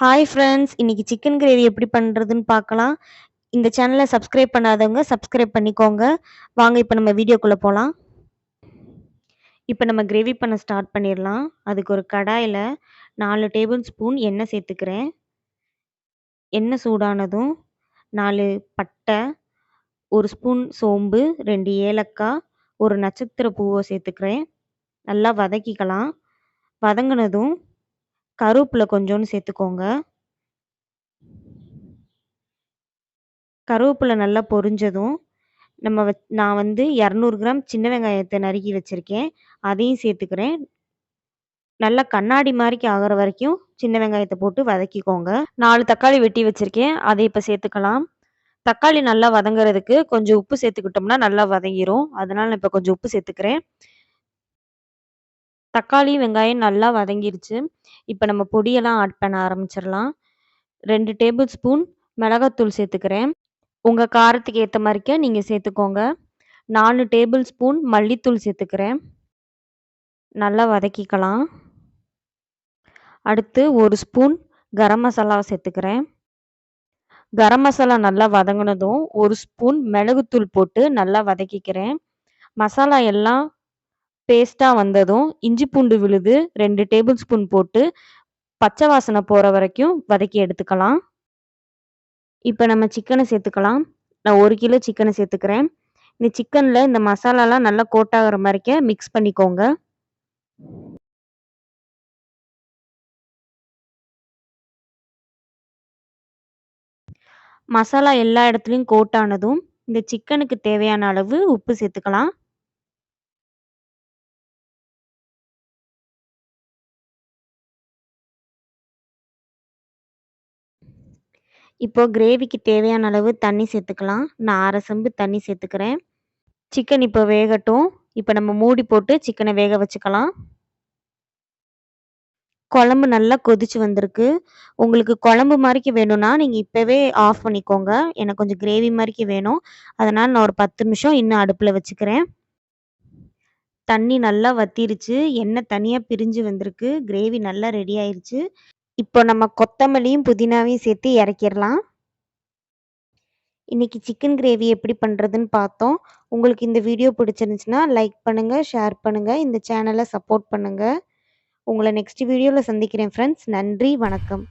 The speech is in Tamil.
Hi friends! இன்னைக்கு சிக்கன் கிரேவி எப்படி பண்றதுன்னு பார்க்கலாம். இந்த சேனல சப்ஸ்கிரைப் பண்ணாதவங்க சப்ஸ்கிரைப் பண்ணிக்கோங்க. வாங்க இப்ப நம்ம வீடியோக்குள்ள போலாம். இப்ப நம்ம கிரேவி பண்ண ஸ்டார்ட் பண்ணிரலாம். அதுக்கு ஒரு கடாயில 4 டேபிள் ஸ்பூன் எண்ணெய் சேர்த்துக்கிறேன். எண்ணெய் சூடானதும் 4 பட்டை, 1 ஸ்பூன் சோம்பு, 2 ஏலக்காய், 1 நட்சத்திர பூவ சேர்த்துக்கிறேன். நல்லா வதக்கிக்கலாம். வதங்குனதும் கருவேப்பில கொஞ்சோண்டு சேர்த்துக்கோங்க. கருவேப்பில நல்லா பொரிஞ்சதும், நான் வந்து 200 கிராம் சின்ன வெங்காயத்த நறுக்கி வச்சிருக்கேன். அதையும் சேர்த்துக்கிறேன். நல்லா கண்ணாடி மாரிக்கு ஆகுற வரைக்கும் சின்ன வெங்காயத்த போட்டு வதக்கிக்கோங்க. 4 தக்காளி வெட்டி வச்சிருக்கேன். அதை இப்ப சேர்த்துக்கலாம். தக்காளி நல்லா வதங்குறதுக்கு கொஞ்சம் உப்பு சேர்த்துக்கிட்டோம்னா நல்லா வதங்கிரும். அதனால நான் இப்ப கொஞ்சம் உப்பு சேர்த்துக்கிறேன். தக்காளி, வெங்காயம் நல்லா வதங்கிருச்சு. இப்ப நம்ம பொடியெல்லாம் ஆட் பண்ண ஆரம்பிச்சிரலாம். 2 டேபிள் ஸ்பூன் மிளகாத்தூள் சேர்த்துக்கிறேன். உங்க காரத்துக்கு ஏத்த மாரிக்க நீங்க சேர்த்துக்கோங்க. 4 டேபிள் ஸ்பூன் மல்லித்தூள் சேர்த்துக்கிறேன். நல்லா வதக்கிக்கலாம். அடுத்து 1 ஸ்பூன் கரம் மசாலா சேர்த்துக்கிறேன். கரம் மசாலா நல்லா வதங்குனதும் 1 ஸ்பூன் மிளகுத்தூள் போட்டு நல்லா வதக்கிக்கிறேன். மசாலா எல்லாம் பேஸ்ட்டா வந்ததும் இஞ்சி பூண்டு விழுது 2 டேபிள் ஸ்பூன் போட்டு பச்சை வாசனை போற வரைக்கும் வதக்கி எடுத்துக்கலாம். இப்ப நம்ம சிக்கன சேர்த்துக்கலாம். நான் 1 கிலோ சிக்கன சேர்த்துக்கிறேன். இந்த சிக்கன்ல இந்த மசாலாலாம் நல்லா கோட் ஆகுற மாரிக்க மிக்ஸ் பண்ணிக்கோங்க. மசாலா எல்லா இடத்துலயும் கோட் ஆனதும், இந்த சிக்கனுக்கு தேவையான அளவு உப்பு சேர்த்துக்கலாம். இப்போ கிரேவிக்கு தேவையான அளவு தண்ணி சேர்த்துக்கலாம். நான் 1/2 செம்பு தண்ணி சேர்த்துக்கிறேன். சிக்கன் இப்போ வேகட்டும். இப்ப நம்ம மூடி போட்டு சிக்கன வேக வச்சுக்கலாம். குழம்பு நல்லா கொதிச்சு வந்திருக்கு. உங்களுக்கு குழம்பு மாரிக்கு வேணும்னா, நீங்க இப்பவே ஆஃப் பண்ணிக்கோங்க. எனக்கு கொஞ்சம் கிரேவி மாரிக்கு வேணும். அதனால நான் ஒரு 10 நிமிஷம் இன்னும் அடுப்புல வச்சுக்கிறேன். தண்ணி நல்லா வத்திருச்சு. எண்ணெய் தனியா பிரிஞ்சு வந்திருக்கு. கிரேவி நல்லா ரெடி ஆயிருச்சு. இப்போ நம்ம கொத்தமல்லியும், புதினாவையும் சேர்த்து இறக்கிரலாம். இன்னைக்கு சிக்கன் கிரேவி எப்படி பண்றதுன்னு பார்த்தோம். உங்களுக்கு இந்த வீடியோ பிடிச்சிருந்துச்சுன்னா, லைக் பண்ணுங்க, ஷேர் பண்ணுங்க. இந்த சேனல சப்போர்ட் பண்ணுங்க. உங்கள நெக்ஸ்ட் வீடியோல சந்திக்கிறேன் ஃப்ரெண்ட்ஸ். நன்றி, வணக்கம்.